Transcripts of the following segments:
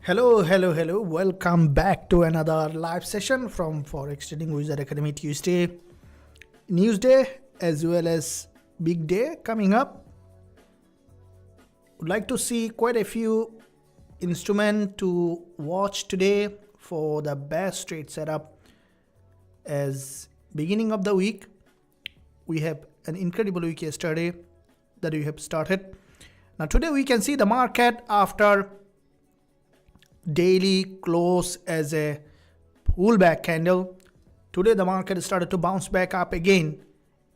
Hello. Welcome back to another live session from Forex Trading Wizard Academy. Tuesday, news day as well as big day coming up. Would like to see quite a few instruments to watch today for the best trade setup. As beginning of the week, we have an incredible week yesterday that we have started. Now today we can see the market after daily close as a pullback candle. Today the market started to bounce back up again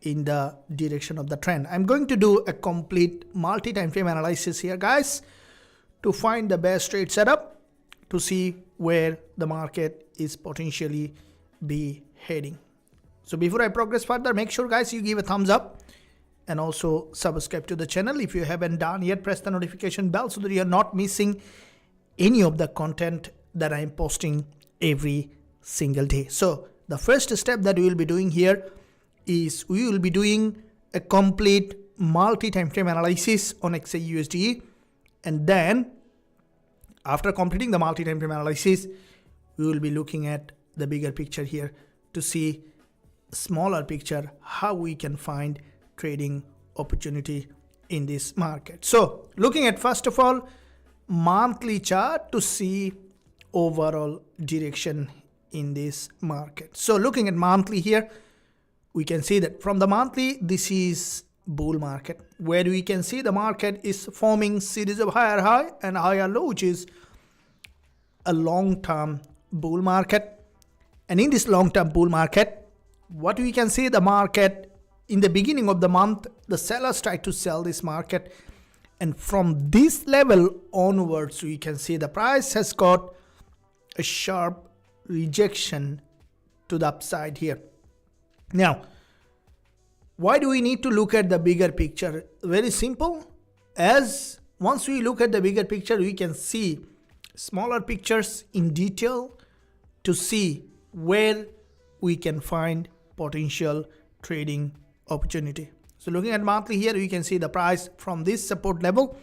in the direction of the trend. I'm going to do a complete multi-time frame analysis here, guys, to find the best trade setup to see where the market is potentially be heading. So before I progress further, make sure, guys, you give a thumbs up and also subscribe to the channel. If you haven't done yet, press the notification bell so that you're not missing any of the content that I'm posting every single day. So the first step that we will be doing here is we will be doing a complete multi-time frame analysis on Xauusd, and then after completing the multi-time frame analysis, we will be looking at the bigger picture here to see smaller picture how we can find trading opportunity in this market. So looking at first of all monthly chart to see overall direction in this market. So looking at monthly here, we can see that from the monthly, this is bull market, where we can see the market is forming series of higher high and higher low, which is a long-term bull market. And in this long-term bull market, what we can see, the market in the beginning of the month, the sellers try to sell this market. And from this level onwards, we can see the price has got a sharp rejection to the upside here. Now, why do we need to look at the bigger picture? Very simple. As once we look at the bigger picture, we can see smaller pictures in detail to see where we can find potential trading opportunity. So looking at monthly here, you can see the price from this support level.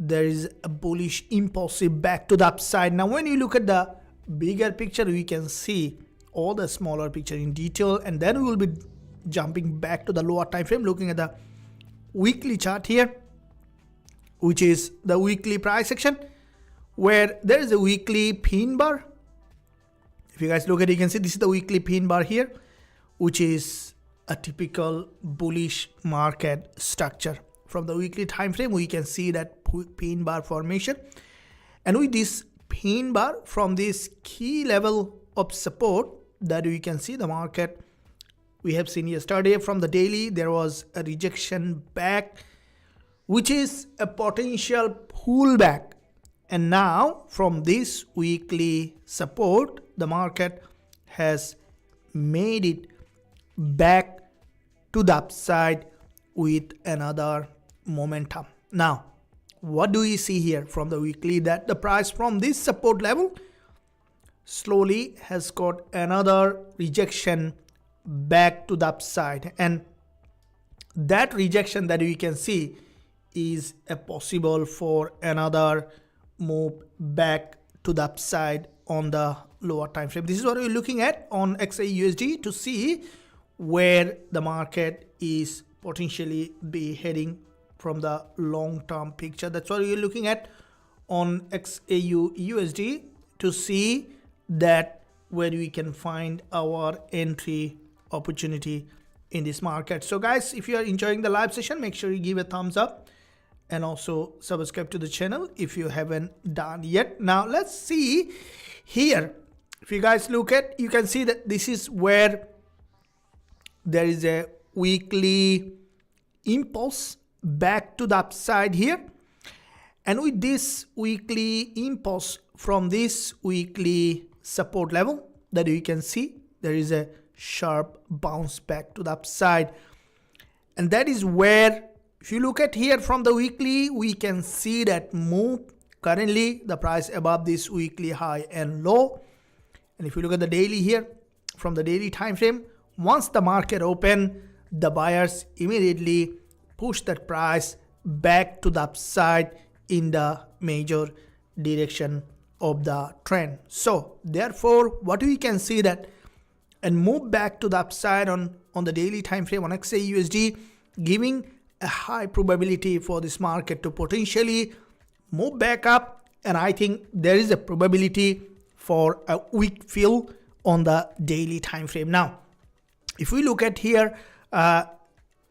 There is a bullish impulsive back to the upside. Now, when you look at the bigger picture, we can see all the smaller picture in detail, and then we will be jumping back to the lower time frame, looking at the weekly chart here, which is the weekly price action, where there is a weekly pin bar. If you guys look at it, you can see this is the weekly pin bar here, which is a typical bullish market structure. From the weekly time frame, we can see that pin bar formation, and with this pin bar from this key level of support that we can see the market, we have seen yesterday from the daily there was a rejection back, which is a potential pullback. And now from this weekly support, the market has made it back to the upside with another momentum. Now, what do we see here from the weekly? That the price from this support level slowly has got another rejection back to the upside, and that rejection that we can see is a possible for another move back to the upside on the lower time frame. This is what we're looking at on Xauusd to see where the market is potentially be heading from the long-term picture. That's what we're looking at on Xauusd to see that where we can find our entry opportunity in this market. So guys, if you are enjoying the live session, make sure you give a thumbs up and also subscribe to the channel if you haven't done yet. Now let's see here. If you guys look at, you can see that this is where there is a weekly impulse back to the upside here, and with this weekly impulse from this weekly support level that you can see, there is a sharp bounce back to the upside. And that is where, if you look at here from the weekly, we can see that move currently the price above this weekly high and low. And if you look at the daily here from the daily time frame, once the market open, the buyers immediately push that price back to the upside in the major direction of the trend. So therefore what we can see that and move back to the upside on the daily time frame on Xauusd, giving a high probability for this market to potentially move back up, and I think there is a probability for a weak fill on the daily time frame. Now if we look at here the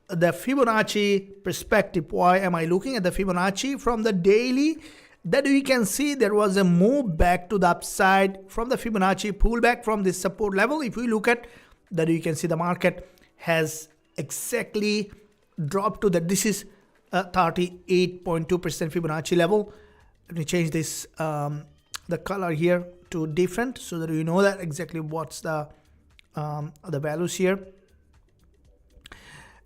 Fibonacci perspective, why am I looking at the Fibonacci from the daily? That we can see there was a move back to the upside from the Fibonacci pullback from this support level. If we look at that, you can see the market has exactly dropped to that. This is a 38.2% Fibonacci level. Let me change this the color here to different so that you know that exactly what's the values here.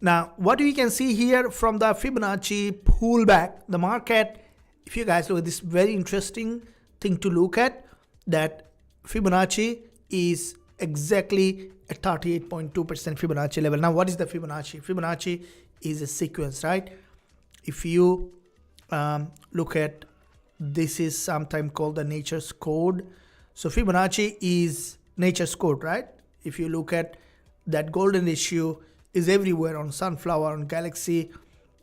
Now what we can see here from the Fibonacci pullback, the market, if you guys look at this, very interesting thing to look at, that Fibonacci is exactly at 38.2% Fibonacci level. Now what is the Fibonacci? Fibonacci is a sequence, right? If you look at, this is sometimes called the nature's code. So Fibonacci is nature's code, right? If you look at that, golden ratio is everywhere on sunflower, on galaxy,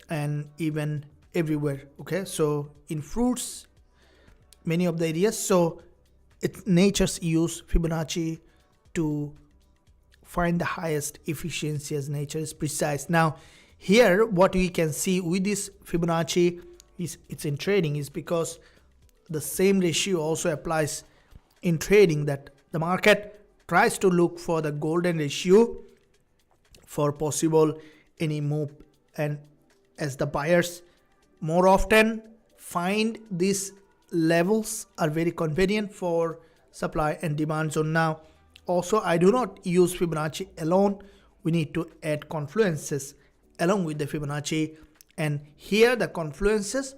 and even everywhere. Okay, so in fruits, many of the areas. So it's nature's use Fibonacci to find the highest efficiency, as nature is precise. Now here what we can see with this Fibonacci is it's in trading, is because the same ratio also applies in trading, that the market tries to look for the golden ratio for possible any move, and as the buyers more often find these levels are very convenient for supply and demand zone. Now also I do not use Fibonacci alone, we need to add confluences along with the Fibonacci, and here the confluences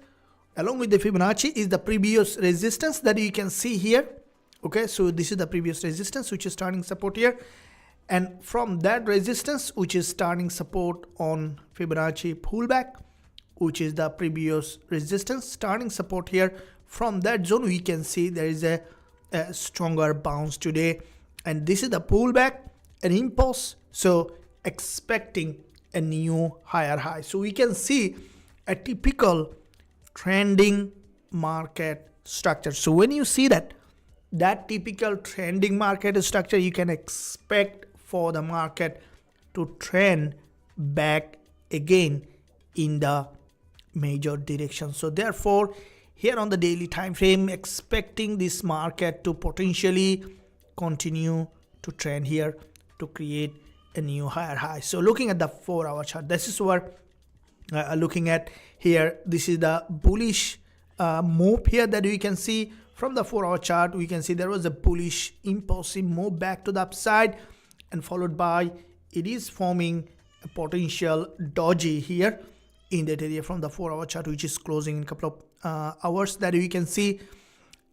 along with the Fibonacci is the previous resistance that you can see here. Okay, so this is the previous resistance which is starting support here, and from that resistance which is starting support on Fibonacci pullback, which is the previous resistance starting support here, from that zone we can see there is a stronger bounce today, and this is the pullback, an impulse, so expecting a new higher high. So we can see a typical trending market structure. So when you see that typical trending market structure, you can expect for the market to trend back again in the major direction. So therefore here on the daily time frame, expecting this market to potentially continue to trend here to create a new higher high. So looking at the 4-hour chart, this is what looking at here. This is the bullish move here that we can see from the 4-hour chart. We can see there was a bullish impulsive move back to the upside, and followed by it is forming a potential doji here in that area from the 4-hour chart, which is closing in a couple of hours that we can see,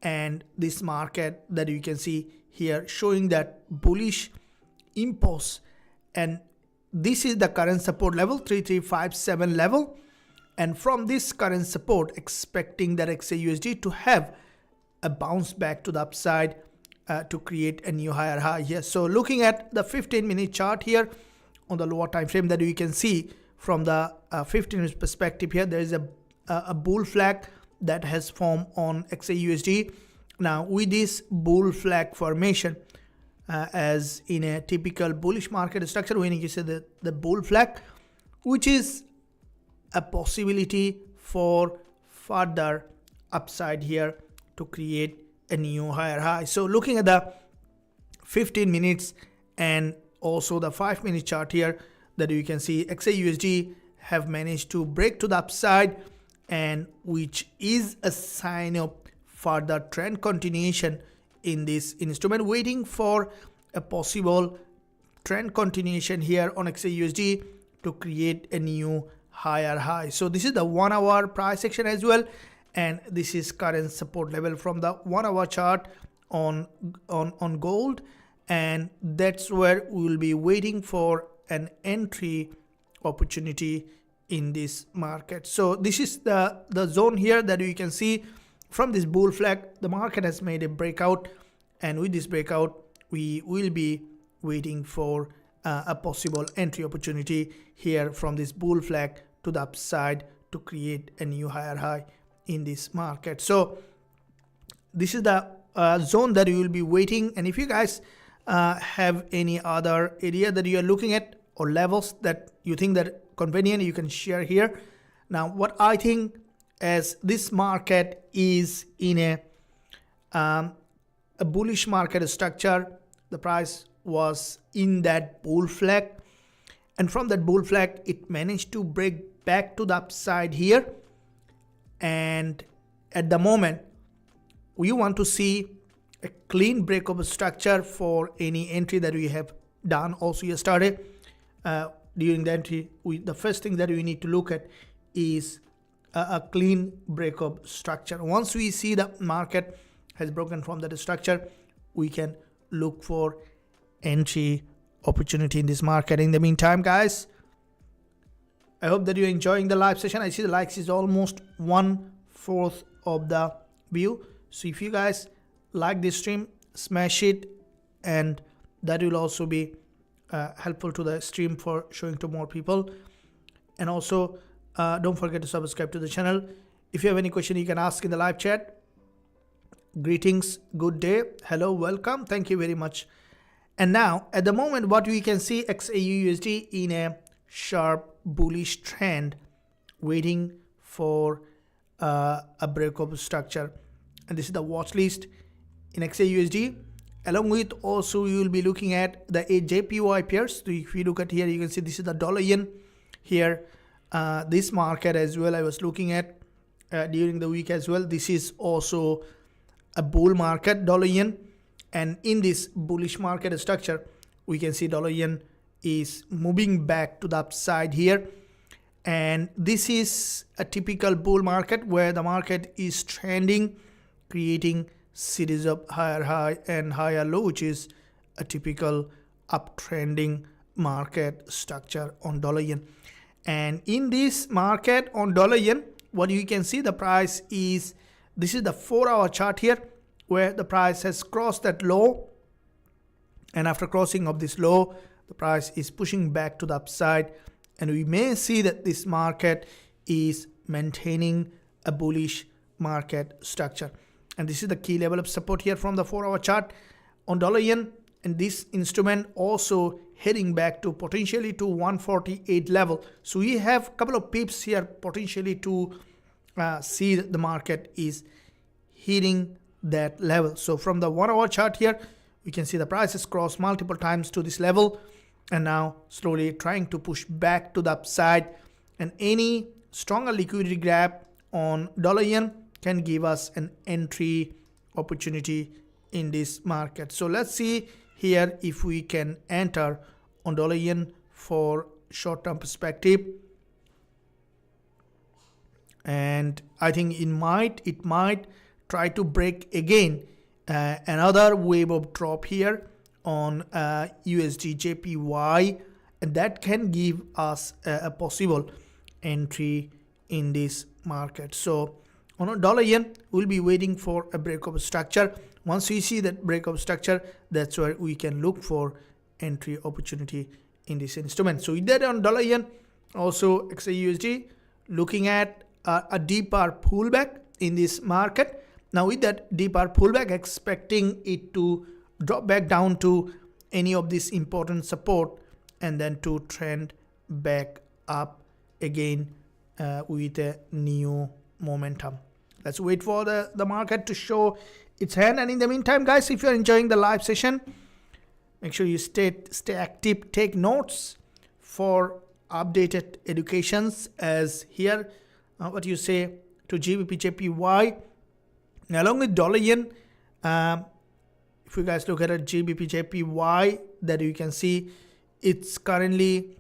and this market that you can see here showing that bullish impulse, and this is the current support level 3357 level, and from this current support expecting that Xauusd to have a bounce back to the upside to create a new higher high here. So looking at the 15-minute chart here on the lower time frame, that we can see from the 15-minute perspective here, there is a bull flag that has formed on Xauusd. Now with this bull flag formation, as in a typical bullish market structure, when you see the bull flag, which is a possibility for further upside here to create a new higher high. So looking at the 15 minutes and also the 5-minute chart here, that you can see Xauusd have managed to break to the upside, and which is a sign of further trend continuation in this instrument, waiting for a possible trend continuation here on Xauusd to create a new higher high. So this is the 1-hour price action as well, and this is current support level from the 1-hour chart on gold, and that's where we will be waiting for an entry opportunity in this market. So this is the zone here that you can see from this bull flag, the market has made a breakout, and with this breakout we will be waiting for a possible entry opportunity here from this bull flag to the upside to create a new higher high in this market. So this is the zone that you will be waiting. And if you guys have any other area that you are looking at or levels that you think that convenient, you can share here. Now what I think, as this market is in a bullish market structure, the price was in that bull flag, and from that bull flag it managed to break back to the upside here. And at the moment we want to see a clean break of a structure for any entry that we have done also yesterday. During the entry, the first thing that we need to look at is a clean break of structure. Once we see the market has broken from that structure, we can look for entry opportunity in this market. In the meantime, guys, I hope that you're enjoying the live session. I see the likes is almost 1/4 of the view. So if you guys like this stream, smash it, and that will also be helpful to the stream for showing to more people. And also don't forget to subscribe to the channel. If you have any question, you can ask in the live chat. Greetings, good day, hello, welcome, thank you very much. And now at the moment what we can see, Xauusd in a sharp bullish trend, waiting for a break of structure. And this is the watch list in Xauusd. Along with also you will be looking at the JPY pairs. So if you look at here, you can see this is the dollar yen here. This market as well I was looking at during the week as well. This is also a bull market, dollar yen, and in this bullish market structure we can see dollar yen is moving back to the upside here. And this is a typical bull market where the market is trending, creating series of higher high and higher low, which is a typical uptrending market structure on dollar yen. And in this market on dollar yen, what you can see, the price is, this is the 4-hour chart here, where the price has crossed that low, and after crossing of this low, the price is pushing back to the upside, and we may see that this market is maintaining a bullish market structure. And this is the key level of support here from the 4-hour chart on dollar yen, and this instrument also heading back to potentially to 148 level. So we have a couple of pips here potentially to see that the market is hitting that level. So from the 1-hour chart here, we can see the price has crossed multiple times to this level, and now slowly trying to push back to the upside. And any stronger liquidity grab on dollar yen can give us an entry opportunity in this market. So let's see here if we can enter on dollar yen for short-term perspective. And I think it might try to break again another wave of drop here on USD JPY, and that can give us a possible entry in this market. So on a dollar yen, we'll be waiting for a break of structure. Once we see that break of structure, that's where we can look for entry opportunity in this instrument. So with that on dollar yen, also Xauusd looking at a deeper pullback in this market. Now with that deeper pullback, expecting it to drop back down to any of this important support, and then to trend back up again with a new momentum. Let's wait for the market to show its hand. And in the meantime, guys, if you're enjoying the live session, make sure you stay active, take notes for updated educations, as here what you say to Gbpjpy along with dollar yen. If you guys look at a Gbpjpy, that you can see it's currently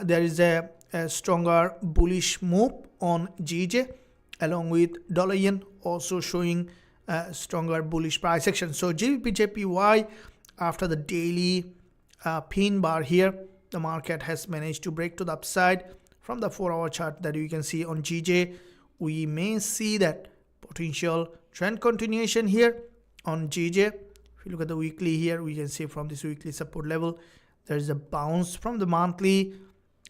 there is a stronger bullish move on GJ, along with dollar yen also showing a stronger bullish price action. So Gbpjpy, after the daily pin bar here, the market has managed to break to the upside. From the 4-hour chart that you can see on GJ, we may see that potential trend continuation here on GJ. If you look at the weekly here, we can see from this weekly support level, there is a bounce from the monthly,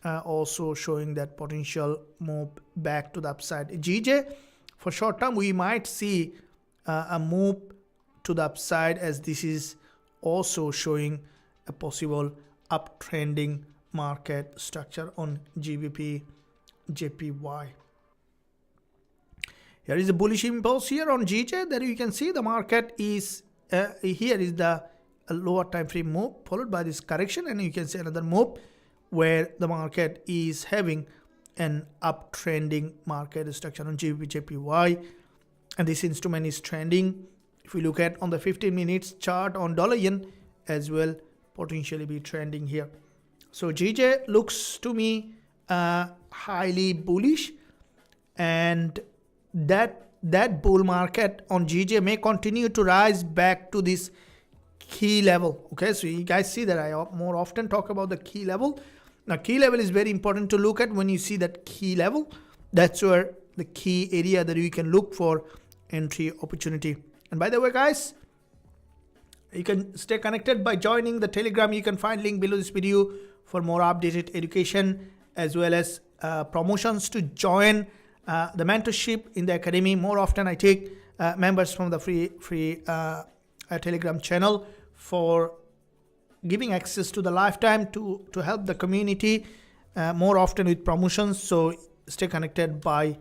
also showing that potential move back to the upside. GJ, for short term, we might see a move to the upside, as this is also showing a possible uptrending market structure on Gbpjpy. Here is a bullish impulse here on GJ. There you can see the market is here is the lower time frame move followed by this correction, and you can see another move where the market is having an uptrending market structure on Gbpjpy, and this instrument is trending. If we look at on the 15 minutes chart on dollar yen as well, potentially be trending here. So GJ looks to me highly bullish, and that bull market on GJ may continue to rise back to this key level. Okay, so you guys see that I more often talk about the key level. Now key level is very important to look at. When you see that key level, that's where the key area that you can look for entry opportunity. And by the way, guys, you can stay connected by joining the Telegram. You can find link below this video for more updated education as well as promotions to join the mentorship in the academy. More often I take members from the free Telegram channel for giving access to the lifetime to help the community more often with promotions. So stay connected by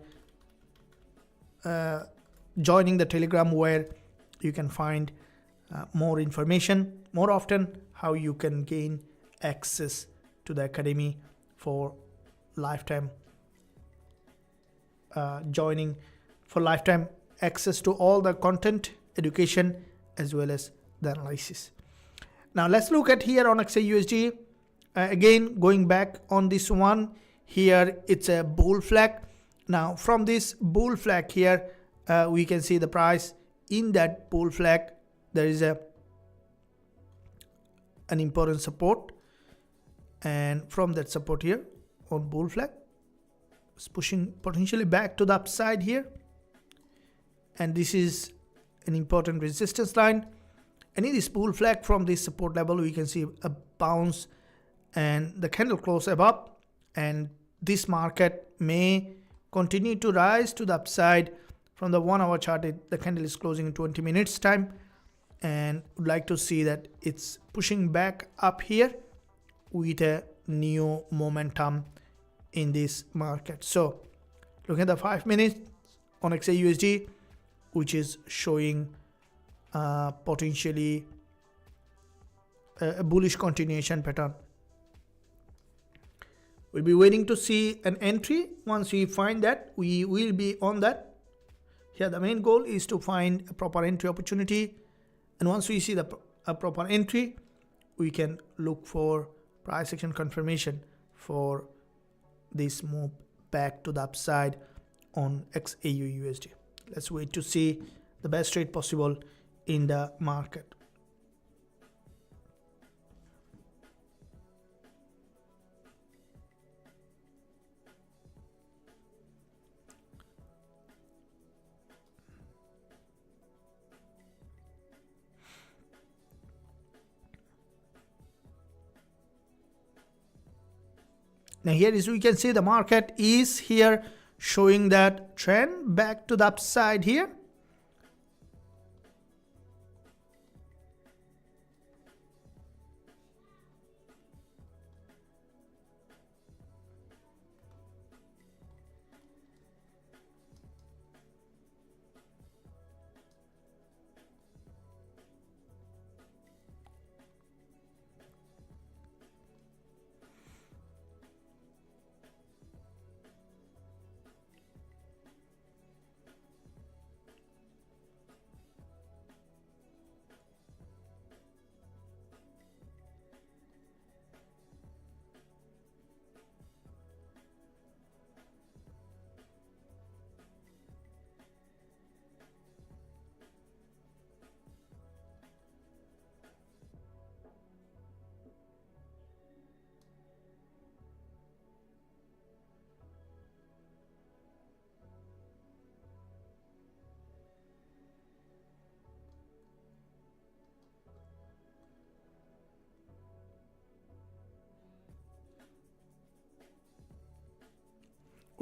joining the Telegram, where you can find more information more often, how you can gain access to the academy for lifetime joining, for lifetime access to all the content, education as well as the analysis. Now let's look at here on Xauusd. Again, going back on this one here, it's a bull flag. Now from this bull flag here, we can see the price in that bull flag. There is an important support, and from that support here on bull flag, it's pushing potentially back to the upside here, and this is an important resistance line. And in this bull flag, from this support level, we can see a bounce and the candle close above, and this market may continue to rise to the upside. From the 1 hour chart, the candle is closing in 20 minutes time, and would like to see that it's pushing back up here with a new momentum in this market. So look at the 5 minutes on Xauusd, which is showing potentially a bullish continuation pattern. We'll be waiting to see an entry. Once we find that, we will be on that. Here the main goal is to find a proper entry opportunity, and once we see a proper entry, we can look for price action confirmation for this move back to the upside on Xauusd. Let's wait to see the best trade possible in the market. Now here is, we can see the market is here showing that trend back to the upside here.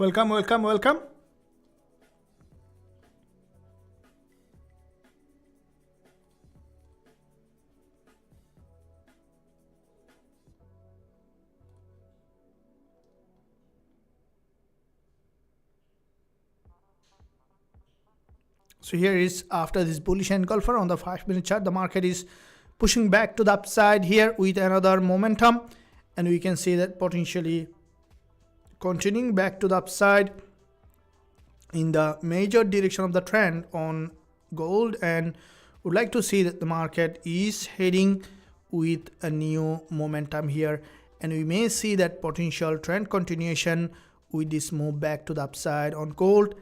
Welcome, welcome, welcome. So here is after this bullish engulfer on the 5-minute chart, the market is pushing back to the upside here with another momentum, and we can see that potentially continuing back to the upside in the major direction of the trend on gold, and would like to see that the market is heading with a new momentum here, and we may see that potential trend continuation with this move back to the upside on gold.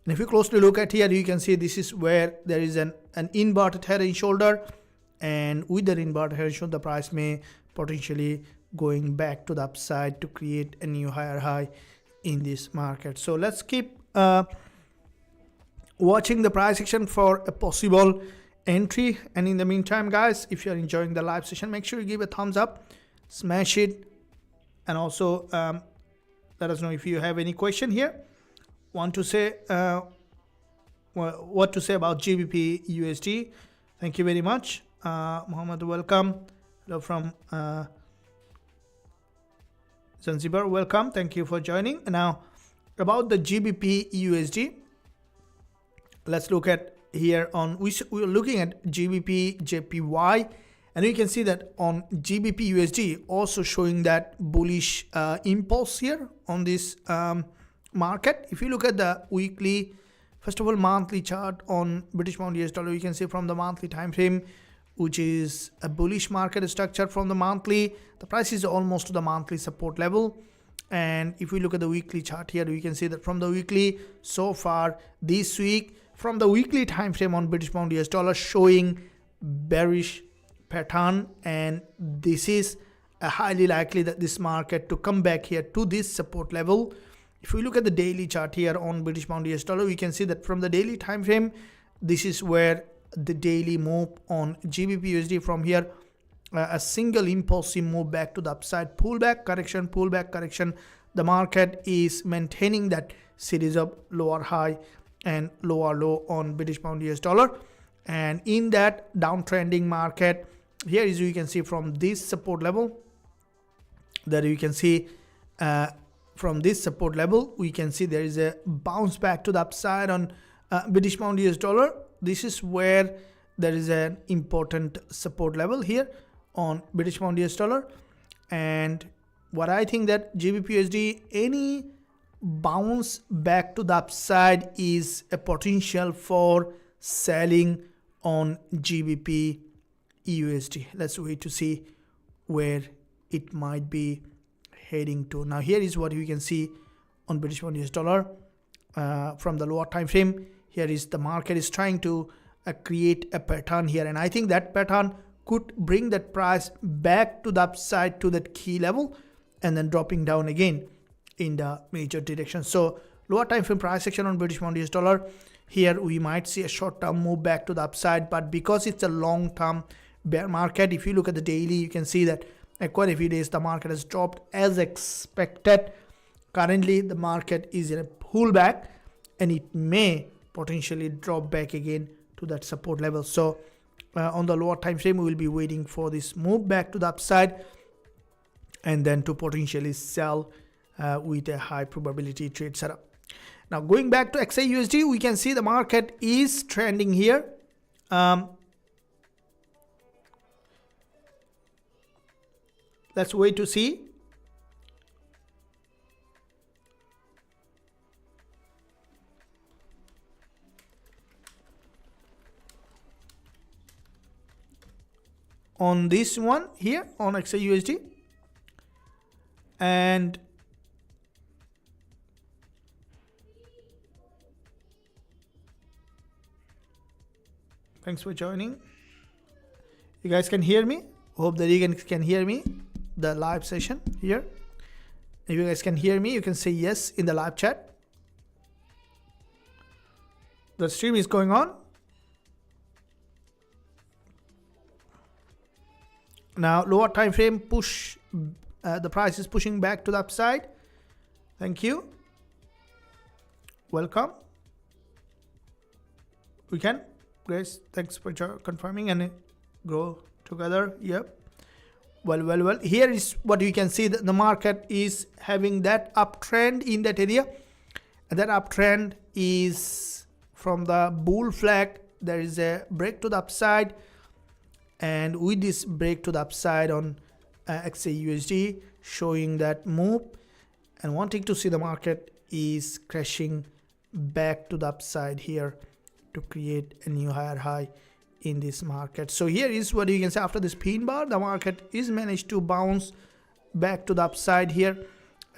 And if you closely look at here, you can see this is where there is an inverted head and shoulder, and with that inverted head and shoulder, the price may potentially going back to the upside to create a new higher high in this market. So let's keep watching the price action for a possible entry. And in the meantime, guys, if you're enjoying the live session, make sure you give a thumbs up, smash it, and also let us know if you have any question here. Want to say what to say about Gbpusd. Thank you very much. Muhammad, welcome. Hello from Zanzibar, welcome. Thank you for joining. Now about the Gbpusd, let's look at here on we're looking at Gbpjpy, and you can see that on Gbpusd also showing that bullish impulse here on this market. If you look at the weekly, first of all monthly chart on British pound US dollar, you can see from the monthly time frame, which is a bullish market structure. From the monthly, the price is almost to the monthly support level. And if we look at the weekly chart here, we can see that from the weekly so far this week, from the weekly time frame on British pound US dollar, showing bearish pattern, and this is highly likely that this market to come back here to this support level. If we look at the daily chart here on British pound US dollar, we can see that from the daily time frame, this is where the daily move on Gbpusd from here, a single impulsive move back to the upside, pullback correction. The market is maintaining that series of lower high and lower low on British pound US dollar, and in that downtrending market here, as you can see from this support level, that you can see from this support level, we can see there is a bounce back to the upside on British pound US dollar. This is where there is an important support level here on British pound US dollar. And what I think that Gbpusd, any bounce back to the upside is a potential for selling on Gbpusd. Let's wait to see where it might be heading to. Now here is what you can see on British pound US dollar from the lower time frame. Here is the market is trying to create a pattern here, and I think that pattern could bring that price back to the upside to that key level, and then dropping down again in the major direction. So lower time frame price action on British pound US dollar, here we might see a short term move back to the upside, but because it's a long term bear market, if you look at the daily, you can see that quite a few days the market has dropped as expected. Currently the market is in a pullback, and it may potentially drop back again to that support level. So on the lower time frame, we will be waiting for this move back to the upside, and then to potentially sell with a high probability trade setup. Now going back to Xauusd, we can see the market is trending here. Let's wait to see. On this one here on Xauusd, and thanks for joining. You guys can hear me? Hope that you can hear me, the live session here. If you guys can hear me, you can say yes in the live chat. The stream is going on. Now lower time frame push, the price is pushing back to the upside. Thank you. Welcome. We can, Grace, thanks for confirming, and grow together. Yep. Well, here is what you can see, that the market is having that uptrend in that area, and that uptrend is from the bull flag. There is a break to the upside, and with this break to the upside on Xauusd showing that move, and wanting to see the market is crashing back to the upside here to create a new higher high in this market. So here is what you can say, after this pin bar, the market is managed to bounce back to the upside here,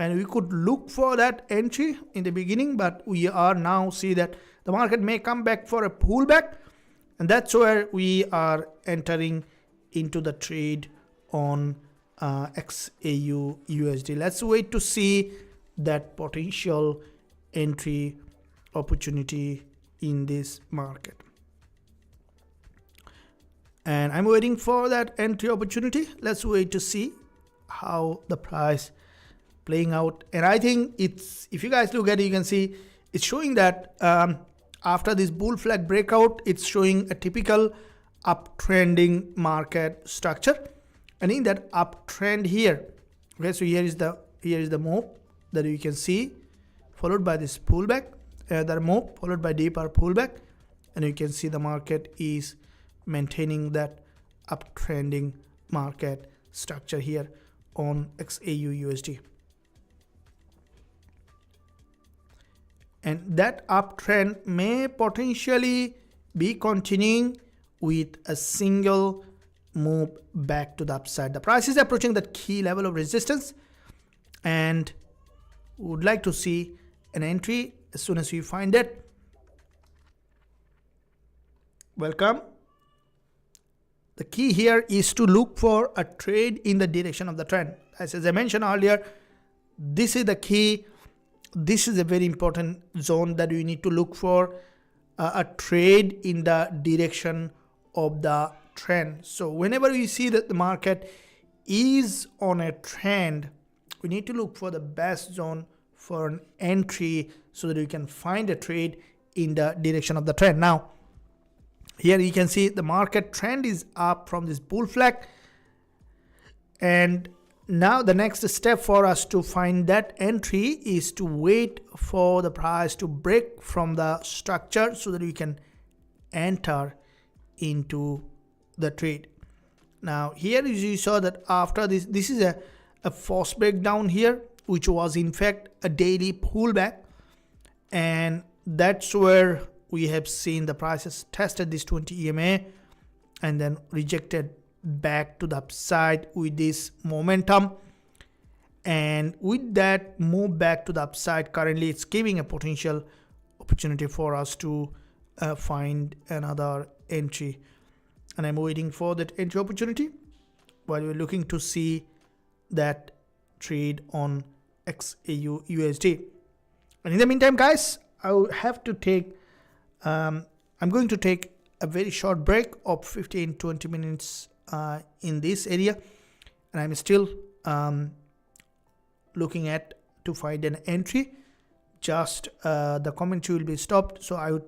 and we could look for that entry in the beginning, but we are now see that the market may come back for a pullback, and that's where we are entering into the trade on Xauusd. Let's wait to see that potential entry opportunity in this market, and I'm waiting for that entry opportunity. Let's wait to see how the price playing out. And I think it's, if you guys look at it, you can see it's showing that after this bull flag breakout, it's showing a typical uptrending market structure, and in that uptrend here, okay, so here is the move that you can see, followed by this pullback, that move followed by deeper pullback, and you can see the market is maintaining that uptrending market structure here on Xauusd, and that uptrend may potentially be continuing with a single move back to the upside. The price is approaching that key level of resistance, and would like to see an entry as soon as you find it. Welcome. The key here is to look for a trade in the direction of the trend. As I mentioned earlier, this is the key. This is a very important zone that we need to look for a trade in the direction of the trend. So whenever we see that the market is on a trend, we need to look for the best zone for an entry so that we can find a trade in the direction of the trend. Now, here you can see the market trend is up from this bull flag, and now the next step for us to find that entry is to wait for the price to break from the structure so that we can enter into the trade. Now here you saw that after this is a false breakdown here, which was in fact a daily pullback, and that's where we have seen the prices tested this 20 EMA and then rejected back to the upside with this momentum, and with that move back to the upside, currently it's giving a potential opportunity for us to find another entry, and I'm waiting for that entry opportunity while we're looking to see that trade on Xauusd. And in the meantime, guys, I will have to take I'm going to take a very short break of 15-20 minutes in this area, and I'm still looking at to find an entry. Just the commentary will be stopped, so I would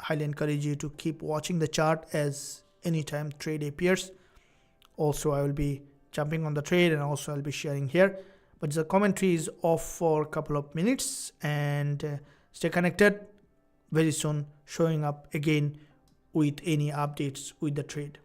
highly encourage you to keep watching the chart as anytime trade appears. Also, I will be jumping on the trade, and also I'll be sharing here, but the commentary is off for a couple of minutes, and stay connected. Very soon showing up again with any updates with the trade.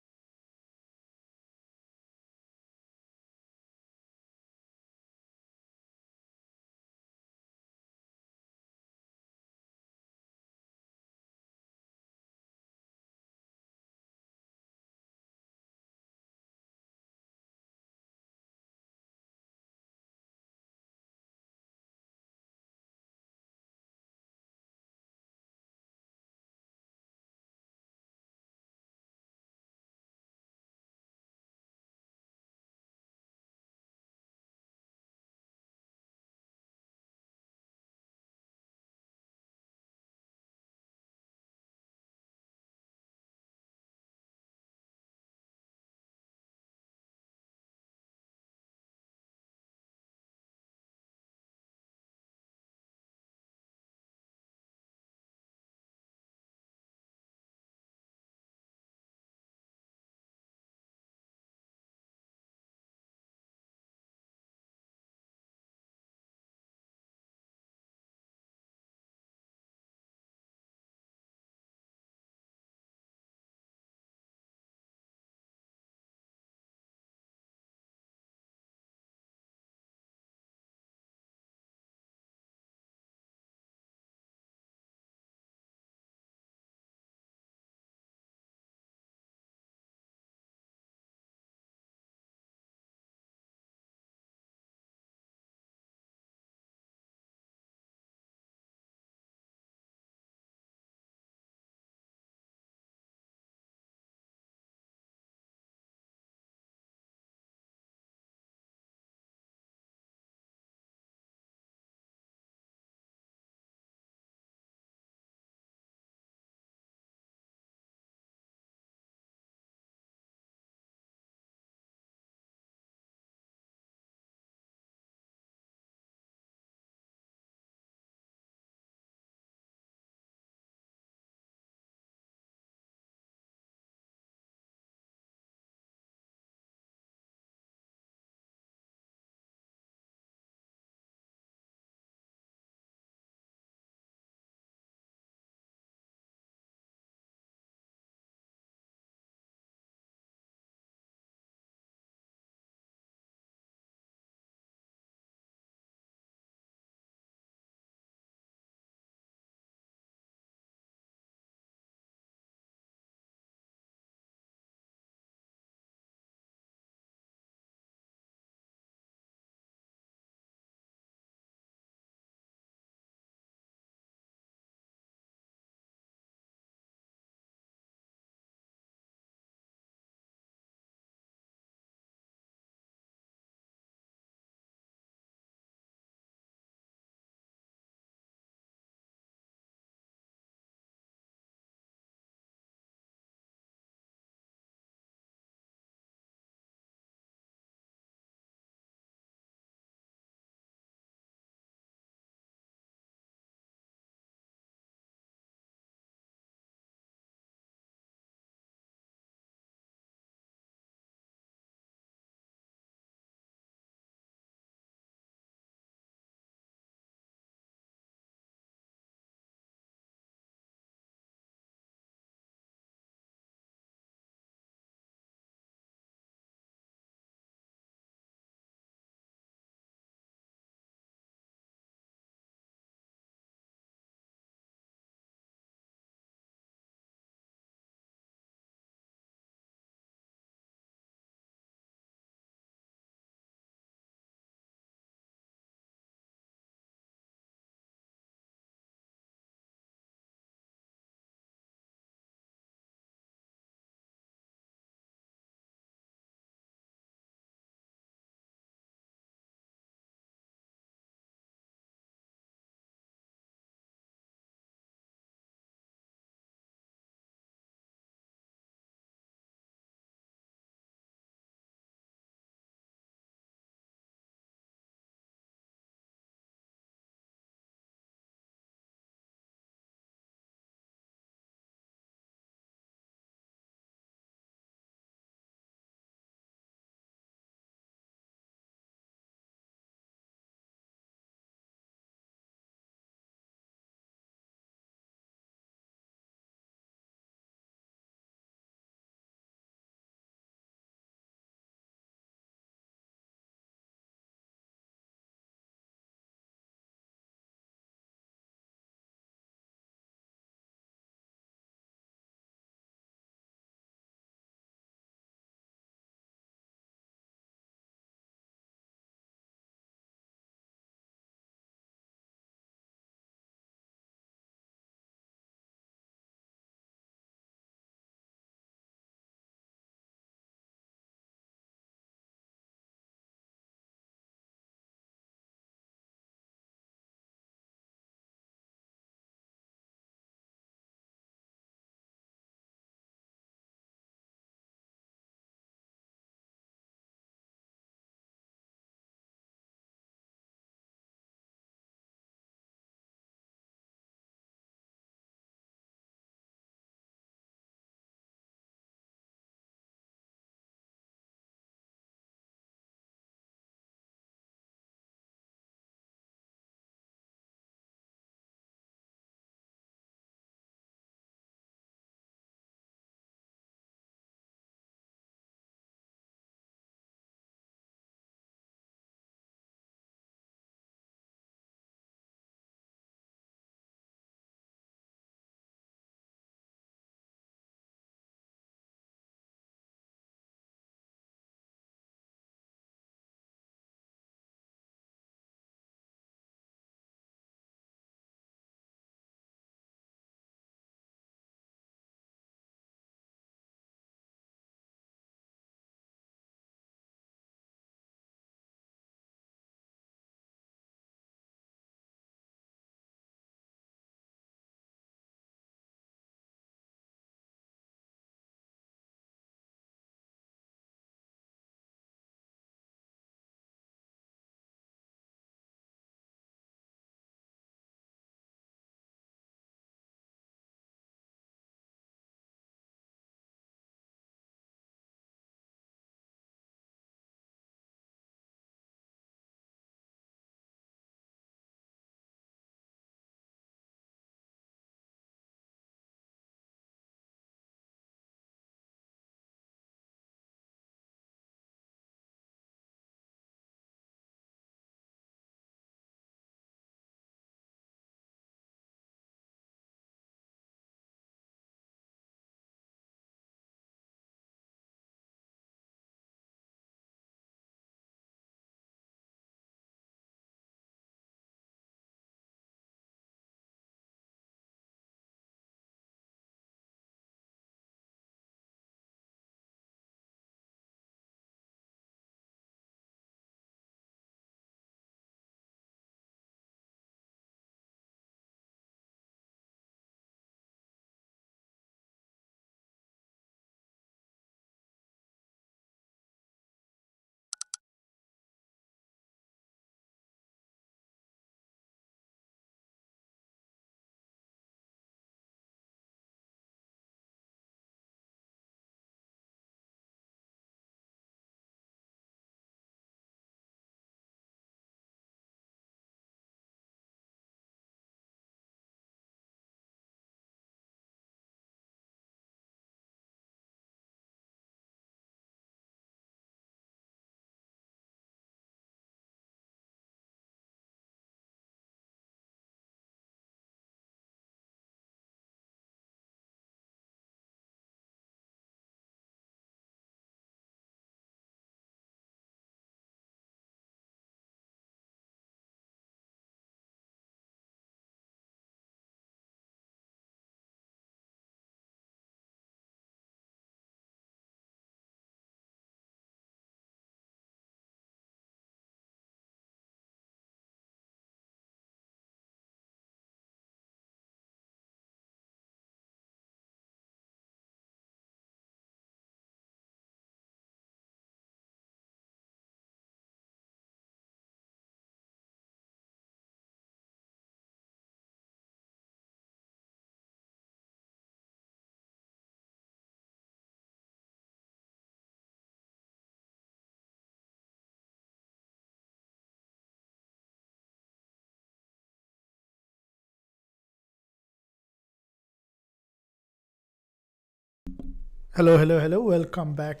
Hello, welcome back,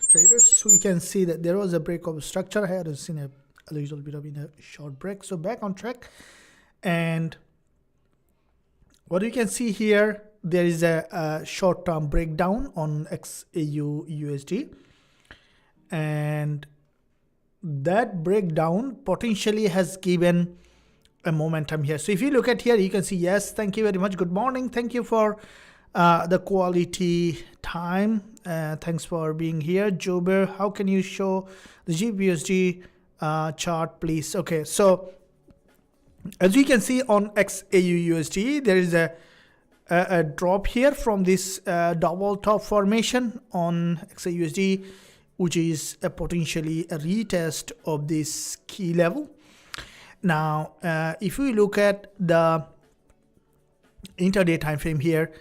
traders. So you can see that there was a break of structure here. I've seen a little bit of a short break, so back on track. And what you can see here, there is a short-term breakdown on XAUUSD, and that breakdown potentially has given a momentum here. So if you look at here, you can see, yes, thank you very much, good morning, thank you for the quality time, thanks for being here. Jober, how can you show the Gbpusd chart, please? Okay, so as we can see on XAUUSD, there is a drop here from this double top formation on XAUUSD, which is potentially a retest of this key level. Now, if we look at the intraday time frame here,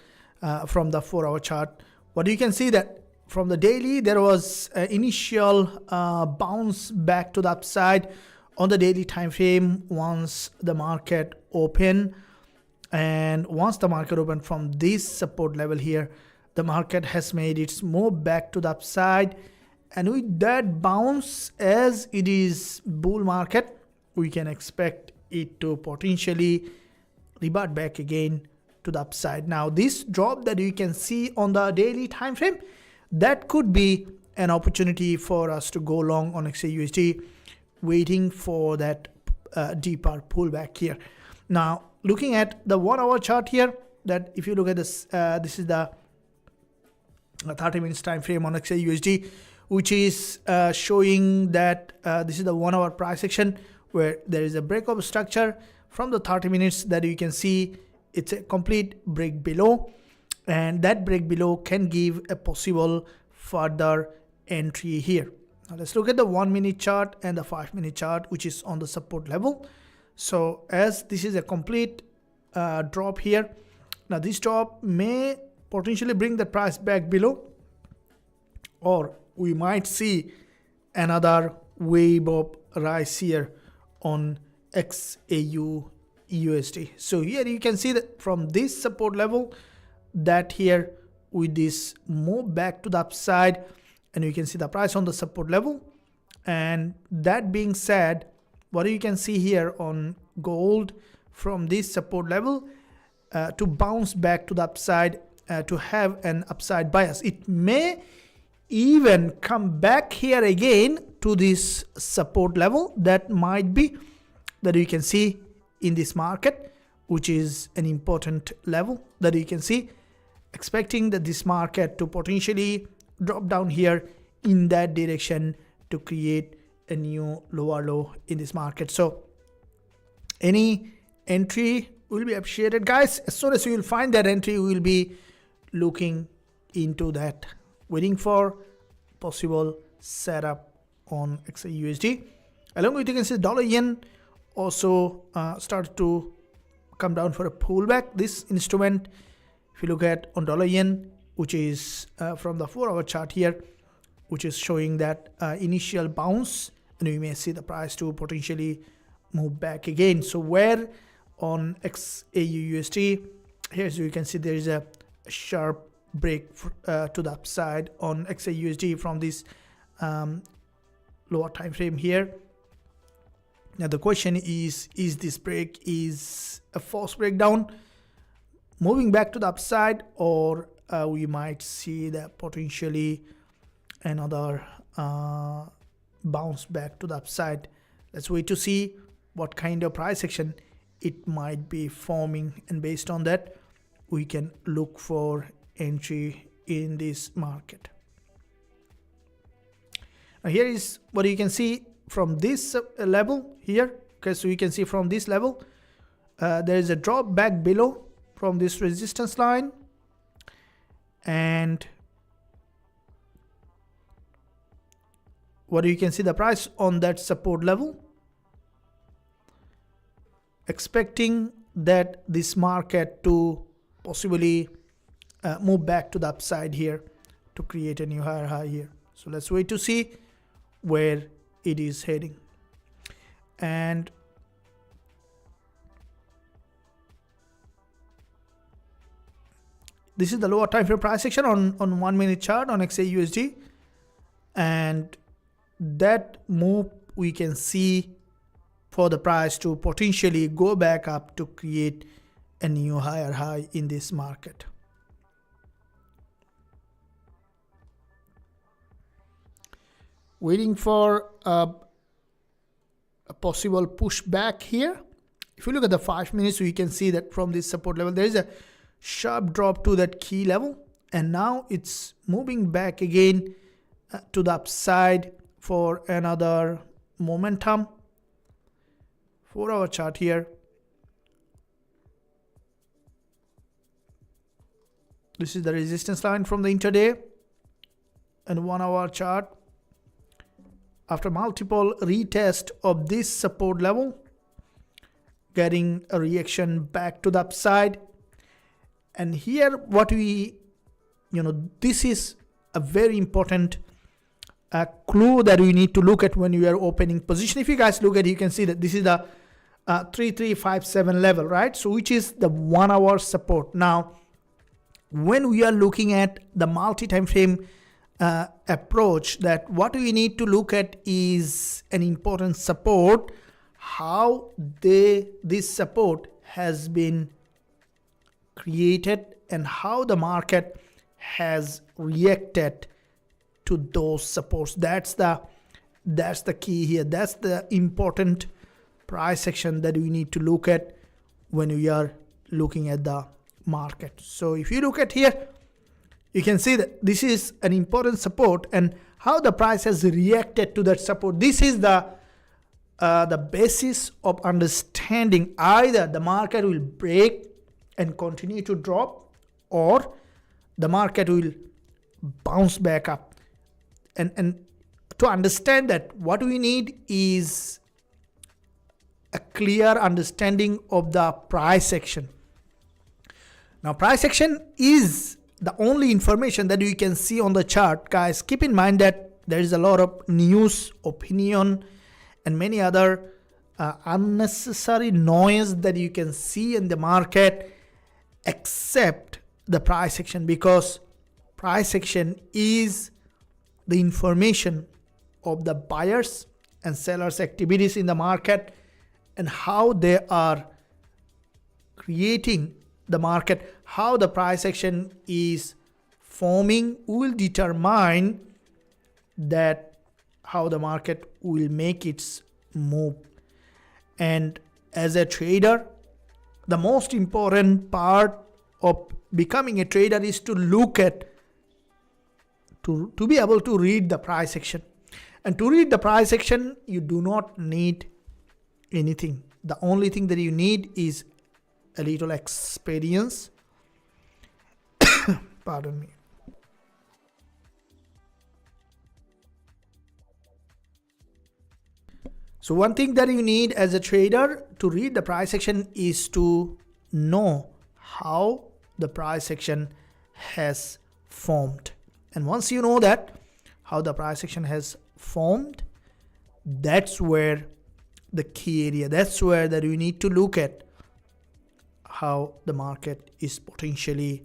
from the 4-hour chart, what you can see that from the daily there was an initial bounce back to the upside on the daily time frame once the market opened. And once the market opened from this support level here, the market has made its move back to the upside, and with that bounce, as it is bull market, we can expect it to potentially revert back again to the upside. Now this drop that you can see on the daily time frame, that could be an opportunity for us to go long on XAUUSD, waiting for that deeper pullback here. Now looking at the 1-hour chart here, that if you look at this, this is the 30 minutes time frame on XAUUSD, which is showing that this is the 1-hour price action where there is a break of structure from the 30 minutes that you can see. It's a complete break below, and that break below can give a possible further entry here. Now let's look at the 1-minute chart and the 5-minute chart, which is on the support level. So as this is a complete drop here, now this drop may potentially bring the price back below, or we might see another wave of rise here on XAUUSD. So here you can see that from this support level, that here with this move back to the upside, and you can see the price on the support level. And that being said, what you can see here on gold, from this support level to bounce back to the upside, to have an upside bias, it may even come back here again to this support level. That might be that you can see in this market, which is an important level that you can see, expecting that this market to potentially drop down here in that direction to create a new lower low in this market. So any entry will be appreciated, guys. As soon as we will find that entry, we will be looking into that, waiting for possible setup on XAUUSD. Along with, you can see dollar yen also started to come down for a pullback. This instrument, if you look at on dollar yen, which is from the 4-hour chart here, which is showing that initial bounce, and we may see the price to potentially move back again. So where on XAUUSD here, so you can see there is a sharp break to the upside on XAUUSD from this lower time frame here. Now the question is this break is a false breakdown moving back to the upside, or we might see that potentially another bounce back to the upside. Let's wait to see what kind of price action it might be forming, and based on that we can look for entry in this market. Now here is what you can see from this level here. Okay, so you can see from this level there is a drop back below from this resistance line, and what you can see the price on that support level, expecting that this market to possibly move back to the upside here to create a new higher high here. So let's wait to see where it is heading. And This is the lower time frame price action on 1 minute chart on Xauusd, and that move we can see for the price to potentially go back up to create a new higher high in this market. Waiting for a possible pushback here. If you look at the 5 minutes, we can see that from this support level there is a sharp drop to that key level, and now it's moving back again to the upside for another momentum. 4-hour chart here. This is the resistance line from the intraday, and 1-hour chart. After multiple retest of this support level, getting a reaction back to the upside. And here what we, this is a very important clue that we need to look at when you are opening position. If you guys look at it, you can see that this is the 3357 level, right? So which is the 1-hour support. Now, when we are looking at the multi-time frame approach, that what we need to look at is an important support, how this support has been created and how the market has reacted to those supports. That's the key here. That's the important price action that we need to look at when we are looking at the market. So if you look at here, you can see that this is an important support, and how the price has reacted to that support. This is the basis of understanding either the market will break and continue to drop, or the market will bounce back up. And to understand that, what we need is a clear understanding of the price action. Now, price action is the only information that we can see on the chart. Guys, keep in mind that there is a lot of news, opinion, and many other unnecessary noise that you can see in the market, except the price action, because price action is the information of the buyers and sellers activities in the market and how they are creating the market. How the price action is forming will determine that how the market will make its move. And as a trader, the most important part of becoming a trader is to look at, to be able to read the price action. And to read the price action, you do not need anything. The only thing that you need is a little experience. Pardon me. So one thing that you need as a trader to read the price action is to know how the price action has formed. And once you know that, how the price action has formed, that's where the key area, that's where that you need to look at how the market is potentially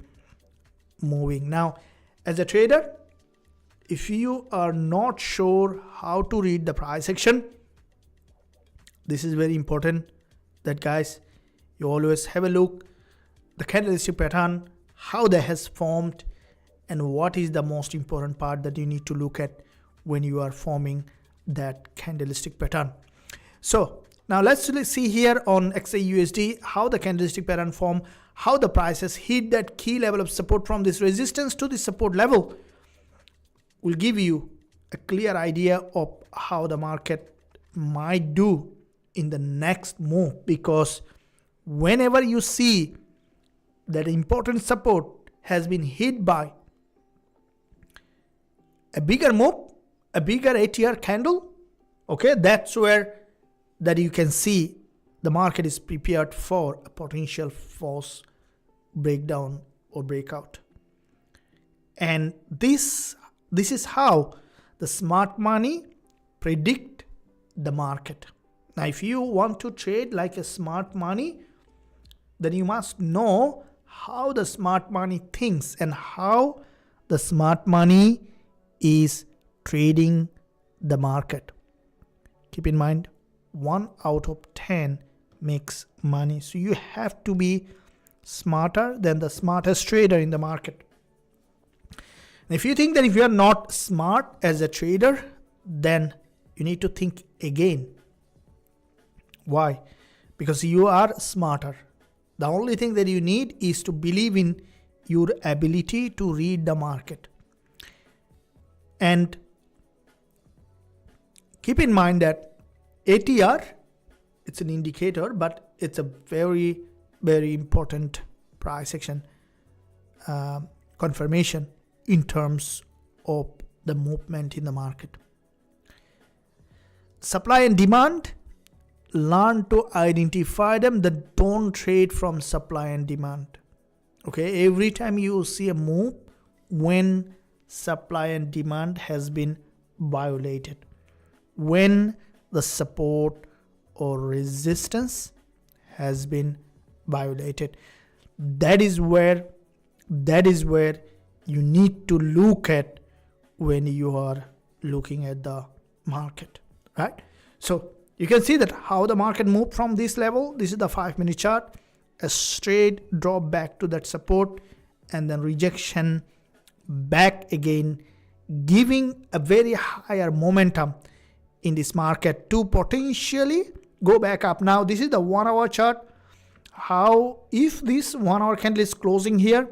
moving. Now, as a trader, if you are not sure how to read the price action, this is very important that, guys, you always have a look the candlestick pattern, how that has formed, and what is the most important part that you need to look at when you are forming that candlestick pattern. So now let's see here on Xauusd how the candlestick pattern form, how the prices hit that key level of support from this resistance to the support level will give you a clear idea of how the market might do in the next move. Because whenever you see that important support has been hit by a bigger move, a bigger ATR candle, okay, that's where that you can see the market is prepared for a potential false breakdown or breakout. And this is how the smart money predict the market. Now, if you want to trade like a smart money, then you must know how the smart money thinks and how the smart money is trading the market. Keep in mind, 1 out of 10 makes money. So you have to be smarter than the smartest trader in the market. And if you think that if you are not smart as a trader, then you need to think again. Why? Because you are smarter. The only thing that you need is to believe in your ability to read the market. And keep in mind that ATR, it's an indicator, but it's a very, very important price action confirmation in terms of the movement in the market. Supply and demand, learn to identify them, that don't trade from supply and demand. Okay, every time you see a move when supply and demand has been violated, when the support or resistance has been violated, that is where you need to look at when you are looking at the market, right? So you can see that how the market moved from this level. This is the 5-minute chart, a straight drop back to that support and then rejection back again, giving a very higher momentum in this market to potentially go back up. Now this is the 1 hour chart. How, if this 1 hour candle is closing here,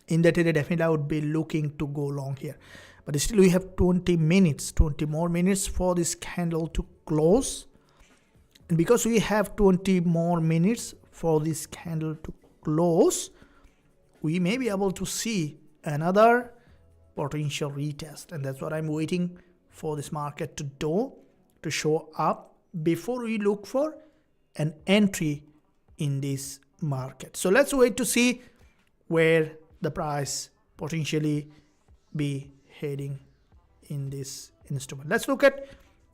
in that area definitely I would be looking to go long here. But still we have 20 more minutes for this candle to close. And because we have 20 more minutes for this candle to close, we may be able to see another potential retest. And that's what I'm waiting for this market to do, to show up before we look for an entry in this market. So let's wait to see where the price potentially be heading in this instrument. Let's look at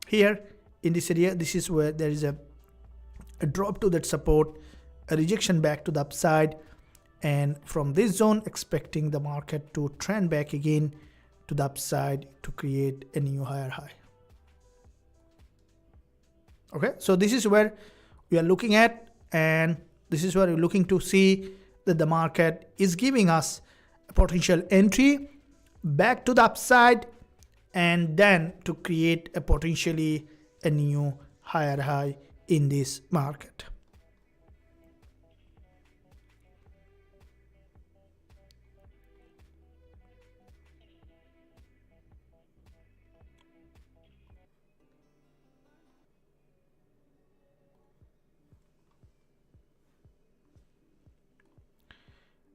here in this area. This is where there is a drop to that support, a rejection back to the upside, and from this zone expecting the market to trend back again to the upside to create a new higher high. Okay, so this is where we are looking at, and this is where we're looking to see that the market is giving us a potential entry back to the upside and then to create a potentially a new higher high in this market.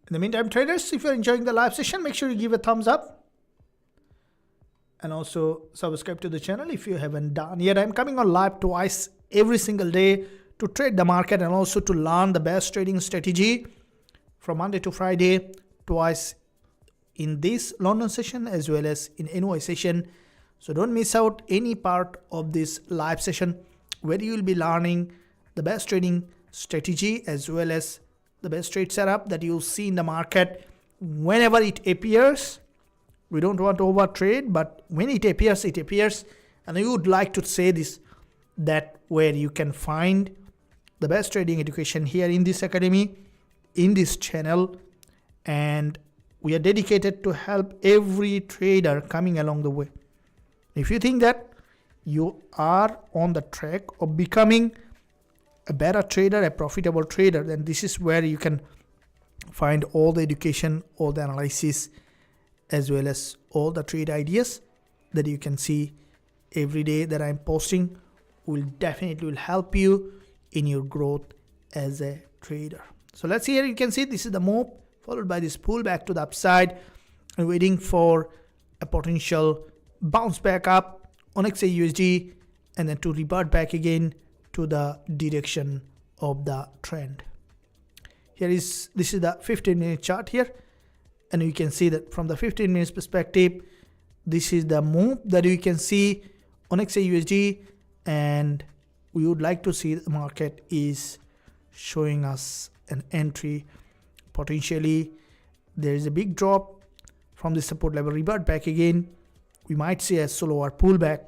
In the meantime, traders, if you're enjoying the live session, make sure you give a thumbs up and also subscribe to the channel if you haven't done yet. I'm coming on live twice every single day to trade the market and also to learn the best trading strategy from Monday to Friday, twice in this London session as well as in NY session. So don't miss out any part of this live session where you will be learning the best trading strategy as well as the best trade setup that you'll see in the market whenever it appears. We don't want to over trade, but when it appears, it appears. And I would like to say this, that where you can find the best trading education here in this academy, in this channel, and we are dedicated to help every trader coming along the way. If you think that you are on the track of becoming a better trader, a profitable trader, then this is where you can find all the education, all the analysis, as well as all the trade ideas that you can see every day that I'm posting will definitely help you in your growth as a trader. So let's see here, you can see this is the move followed by this pullback to the upside and waiting for a potential bounce back up on Xauusd and then to revert back again to the direction of the trend. This is the 15-minute chart here, and you can see that from the 15 minutes perspective, this is the move that you can see on Xauusd, and we would like to see the market is showing us an entry potentially there is a big drop from the support level, revert back again. We might see a slower pullback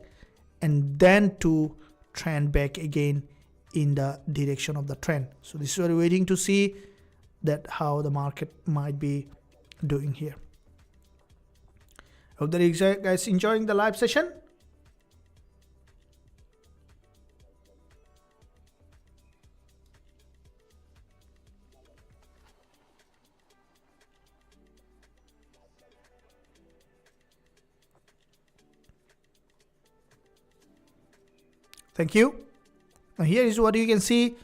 and then to trend back again in the direction of the trend. So this is what we're waiting to see that how the market might be doing here. Hope that you guys enjoying the live session. Thank you. Now here is what you can see,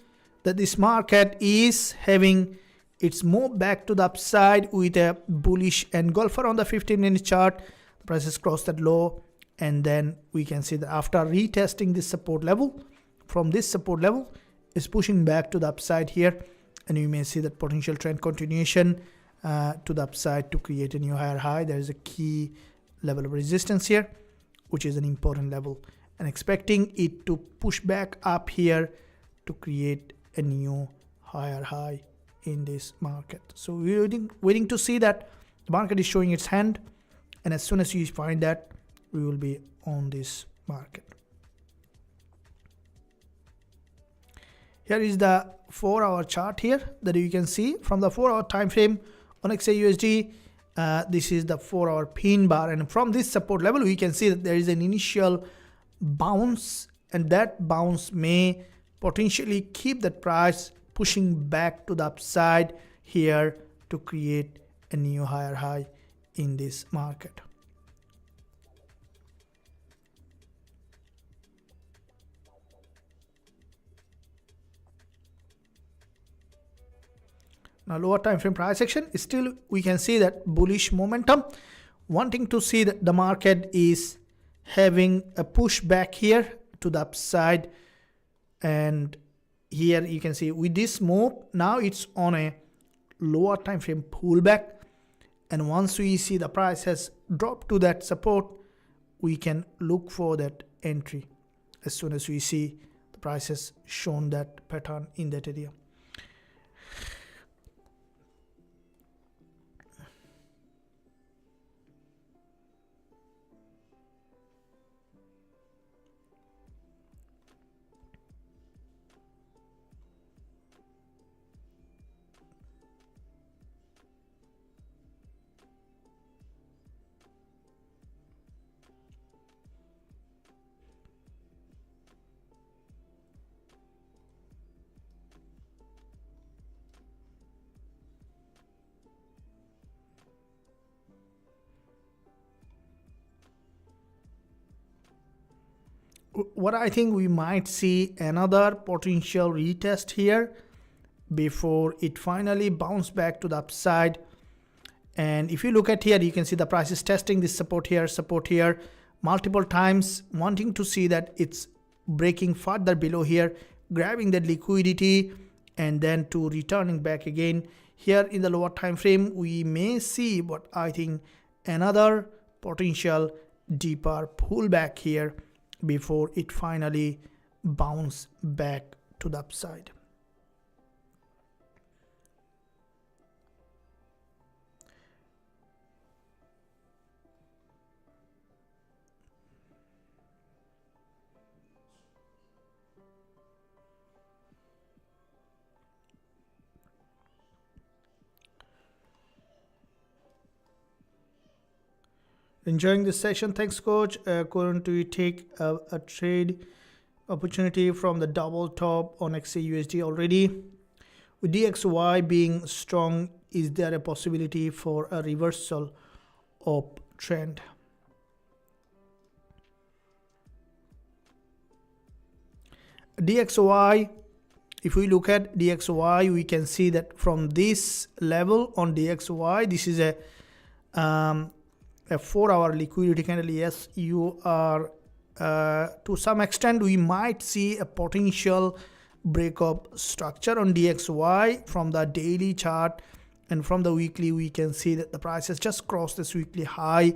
that this market is having its move back to the upside with a bullish engulfer on the 15-minute chart. The price has crossed that low, and then we can see that after retesting this support level, from this support level is pushing back to the upside here, and you may see that potential trend continuation to the upside to create a new higher high. There is a key level of resistance here, which is an important level, and expecting it to push back up here to create a new higher high in this market. So we're waiting to see that the market is showing its hand, and as soon as you find that, we will be on this market. Here is the 4-hour chart here that you can see from the 4-hour time frame on Xauusd. This is the 4-hour pin bar, and from this support level we can see that there is an initial bounce, and that bounce may potentially keep that price pushing back to the upside here to create a new higher high in this market. Now lower time frame price action is still, we can see that bullish momentum, wanting to see that the market is having a push back here to the upside, and here you can see with this move now it's on a lower time frame pullback, and once we see the price has dropped to that support, we can look for that entry as soon as we see the price has shown that pattern in that area. What I think, we might see another potential retest here before it finally bounce back to the upside. And if you look at here, you can see the price is testing this support here multiple times, wanting to see that it's breaking further below here, grabbing that liquidity, and then to returning back again. Here in the lower time frame, we may see what I think another potential deeper pullback here before it finally bounce back to the upside. Enjoying this session? Thanks, coach. Going to take a trade opportunity from the double top on Xauusd already. With DXY being strong, is there a possibility for a reversal of trend? DXY, if we look at DXY, we can see that from this level on DXY, this is a 4-hour liquidity candle. Yes, you are to some extent we might see a potential breakup structure on DXY from the daily chart, and from the weekly we can see that the price has just crossed this weekly high.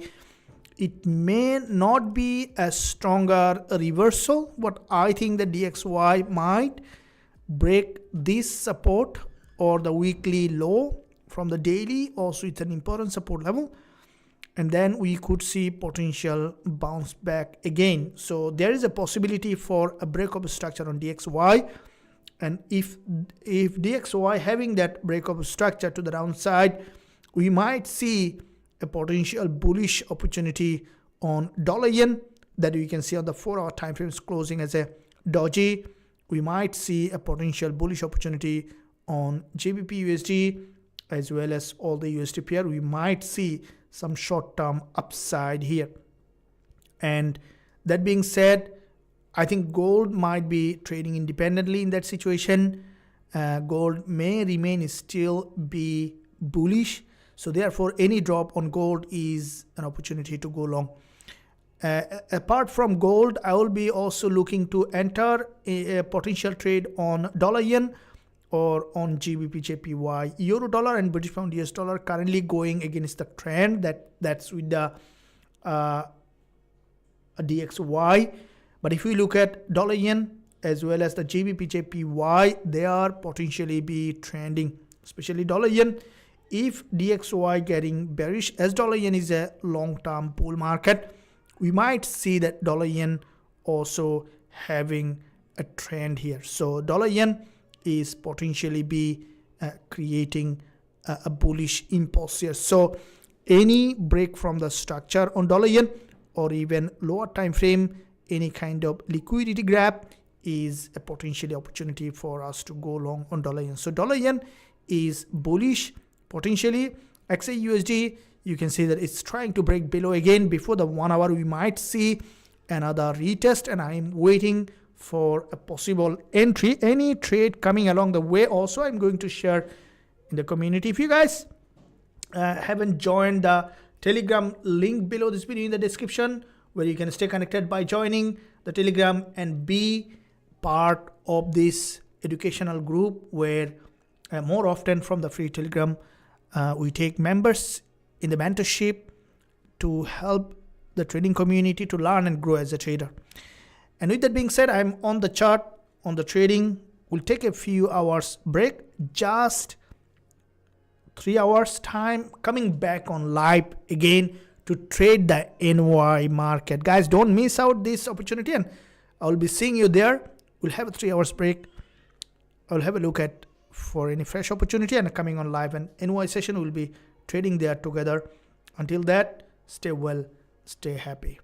It may not be a stronger reversal, but I think the DXY might break this support or the weekly low from the daily. Also, it's an important support level, and then we could see potential bounce back again. So there is a possibility for a break of structure on DXY, and if DXY having that break of structure to the downside, we might see a potential bullish opportunity on dollar yen that we can see on the 4-hour time frames closing as a doji. We might see a potential bullish opportunity on Gbpusd as well as all the USD pair. We might see some short-term upside here. And that being said, I think gold might be trading independently in that situation. Gold may remain still be bullish. So therefore, any drop on gold is an opportunity to go long. Apart from gold, I will be also looking to enter a potential trade on dollar yen or on Gbpjpy, euro dollar and British pound US dollar, currently going against the trend that's with the DXY. But if we look at dollar yen as well as the Gbpjpy, they are potentially be trending, especially dollar yen. If DXY getting bearish, as dollar yen is a long-term bull market, we might see that dollar yen also having a trend here. So dollar yen is potentially be creating a bullish impulse here. So any break from the structure on dollar yen or even lower time frame, any kind of liquidity grab is a potential opportunity for us to go long on dollar yen. So dollar yen is bullish potentially. Xauusd, you can see that it's trying to break below again. Before the 1 hour, we might see another retest, and I'm waiting for a possible entry. Any trade coming along the way also, I'm going to share in the community. If you guys haven't joined the Telegram, link below this video in the description, where you can stay connected by joining the Telegram and be part of this educational group, where more often from the free Telegram, we take members in the mentorship to help the trading community to learn and grow as a trader. And with that being said, I'm on the chart, on the trading. We'll take a few hours break, just 3 hours time, coming back on live again to trade the NY market. Guys, don't miss out this opportunity, and I'll be seeing you there. We'll have a 3 hours break. I'll have a look at for any fresh opportunity and coming on live, and NY session will be trading there together. Until that, stay well, stay happy.